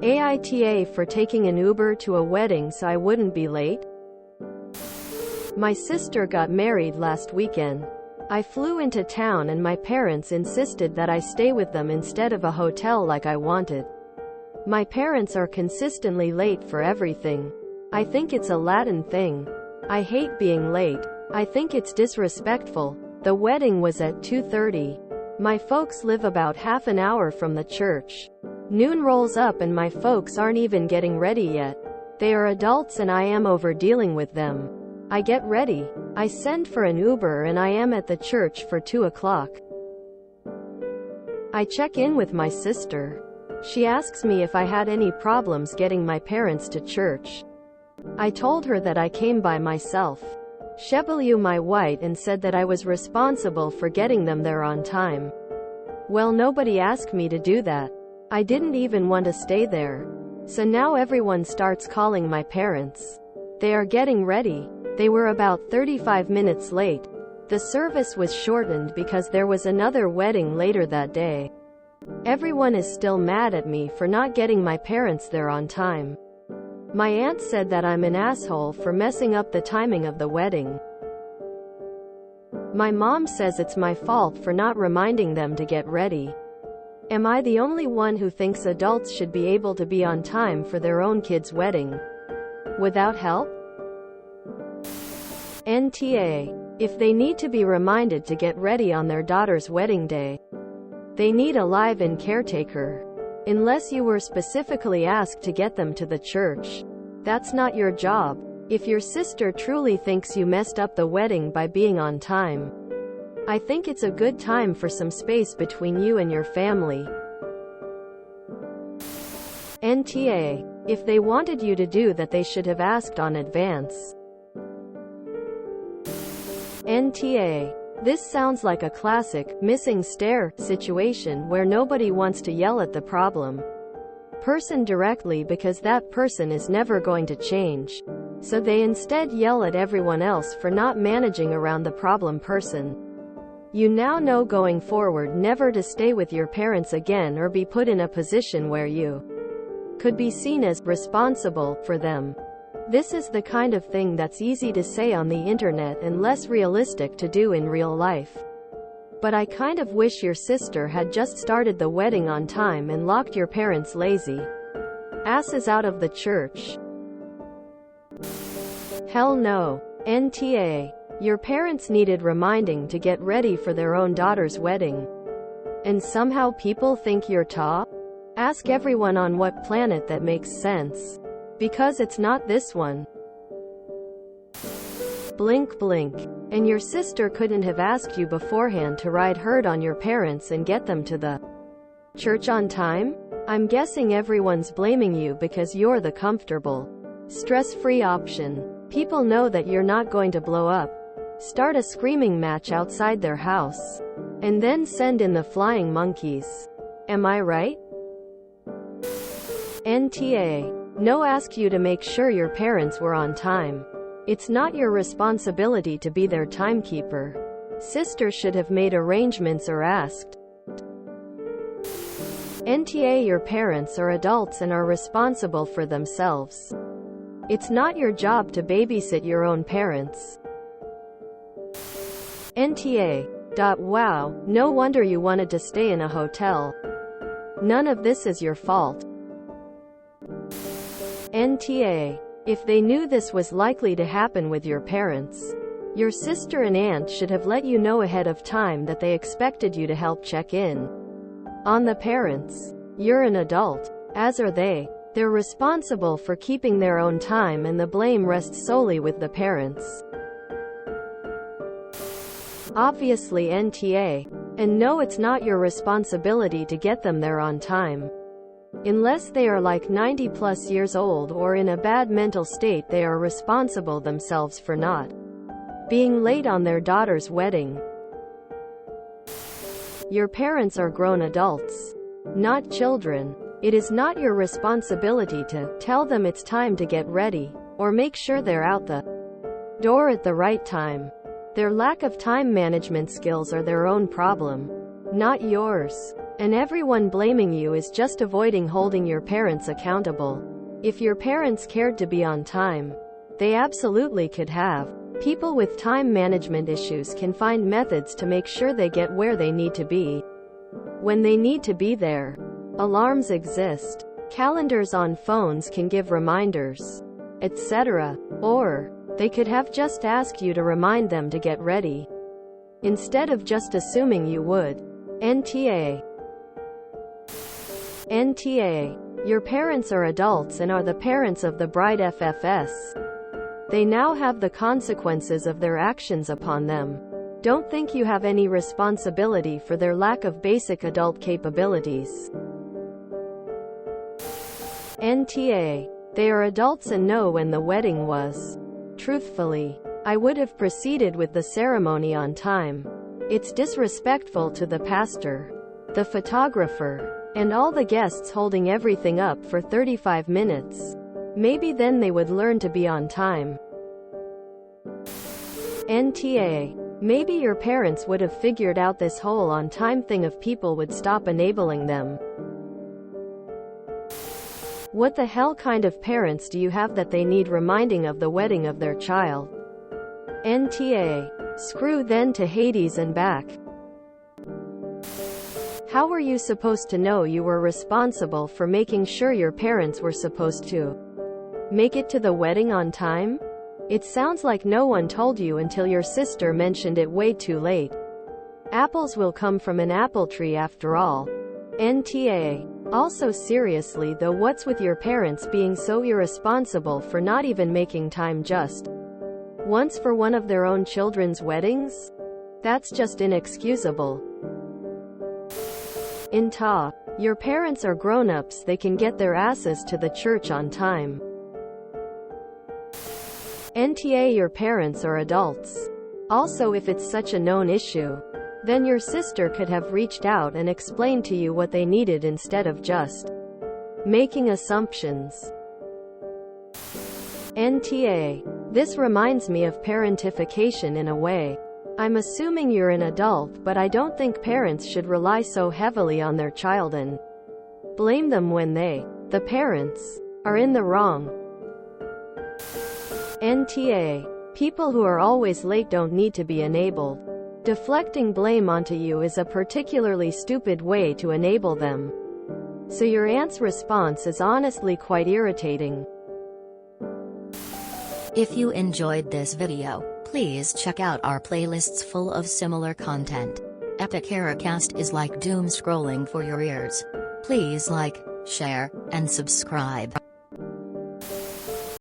AITA for taking an Uber to a wedding so I wouldn't be late. My sister got married last weekend. I flew into town and my parents insisted that I stay with them instead of a hotel like I wanted. My parents are consistently late for everything. I think it's a Latin thing. I hate being late. I think it's disrespectful. The wedding was at 2:30. My folks live about half an hour from the church. Noon rolls up and my folks aren't even getting ready yet. They are adults and I am over dealing with them. I get ready. I send for an Uber and I am at the church for 2 o'clock. I check in with my sister. She asks me if I had any problems getting my parents to church. I told her that I came by myself. She blew my white and said that I was responsible for getting them there on time. Well, nobody asked me to do that. I didn't even want to stay there. So now everyone starts calling my parents. They are getting ready. They were about 35 minutes late. The service was shortened because there was another wedding later that day. Everyone is still mad at me for not getting my parents there on time. My aunt said that I'm an asshole for messing up the timing of the wedding. My mom says it's my fault for not reminding them to get ready. Am I the only one who thinks adults should be able to be on time for their own kid's wedding? Without help? NTA. If they need to be reminded to get ready on their daughter's wedding day, they need a live-in caretaker. Unless you were specifically asked to get them to the church. That's not your job. If your sister truly thinks you messed up the wedding by being on time, I think it's a good time for some space between you and your family. NTA. If they wanted you to do that, they should have asked on advance. NTA. This sounds like a classic missing stair situation where nobody wants to yell at the problem person directly because that person is never going to change. So they instead yell at everyone else for not managing around the problem person. You now know going forward never to stay with your parents again or be put in a position where you could be seen as responsible for them. This is the kind of thing that's easy to say on the internet and less realistic to do in real life. But I kind of wish your sister had just started the wedding on time and locked your parents' lazy asses out of the church. Hell no. NTA. Your parents needed reminding to get ready for their own daughter's wedding. And somehow people think you're top? Ask everyone on what planet that makes sense. Because it's not this one. Blink blink. And your sister couldn't have asked you beforehand to ride herd on your parents and get them to the church on time? I'm guessing everyone's blaming you because you're the comfortable, stress-free option. People know that you're not going to blow up, start a screaming match outside their house, and then send in the flying monkeys. Am I right? NTA. No, ask you to make sure your parents were on time. It's not your responsibility to be their timekeeper. Sister should have made arrangements or asked. NTA. Your parents are adults and are responsible for themselves. It's not your job to babysit your own parents. NTA. Wow, no wonder you wanted to stay in a hotel. None of this is your fault. NTA. If they knew this was likely to happen with your parents, your sister and aunt should have let you know ahead of time that they expected you to help check in on the parents. You're an adult, as are they. They're responsible for keeping their own time and the blame rests solely with the parents. Obviously NTA. And no, it's not your responsibility to get them there on time. Unless they are like 90 plus years old or in a bad mental state, they are responsible themselves for not being late on their daughter's wedding. Your parents are grown adults, not children. It is not your responsibility to tell them it's time to get ready, or make sure they're out the door at the right time. Their lack of time management skills are their own problem, not yours. And everyone blaming you is just avoiding holding your parents accountable. If your parents cared to be on time, they absolutely could have. People with time management issues can find methods to make sure they get where they need to be when they need to be there. Alarms exist. Calendars on phones can give reminders, etc. Or they could have just asked you to remind them to get ready, instead of just assuming you would. NTA. Your parents are adults and are the parents of the bride FFS. They now have the consequences of their actions upon them. Don't think you have any responsibility for their lack of basic adult capabilities. NTA. They are adults and know when the wedding was. Truthfully, I would have proceeded with the ceremony on time. It's disrespectful to the pastor, the photographer, and all the guests holding everything up for 35 minutes. Maybe then they would learn to be on time. NTA. Maybe your parents would have figured out this whole on-time thing if people would stop enabling them. What the hell kind of parents do you have that they need reminding of the wedding of their child? NTA. Screw then to Hades and back. How were you supposed to know you were responsible for making sure your parents were supposed to make it to the wedding on time? It sounds like no one told you until your sister mentioned it way too late. Apples will come from an apple tree after all. NTA. Also seriously though, what's with your parents being so irresponsible for not even making time just once for one of their own children's weddings? That's just inexcusable. INTA. Your parents are grown-ups, they can get their asses to the church on time. NTA. Your parents are adults. Also, if it's such a known issue, then your sister could have reached out and explained to you what they needed instead of just making assumptions. NTA. This reminds me of parentification in a way. I'm assuming you're an adult, but I don't think parents should rely so heavily on their child and blame them when they, the parents, are in the wrong. NTA. People who are always late don't need to be enabled. Deflecting blame onto you is a particularly stupid way to enable them. So your aunt's response is honestly quite irritating. If you enjoyed this video, please check out our playlists full of similar content. AmITheAsshole is like doom scrolling for your ears. Please like, share, and subscribe.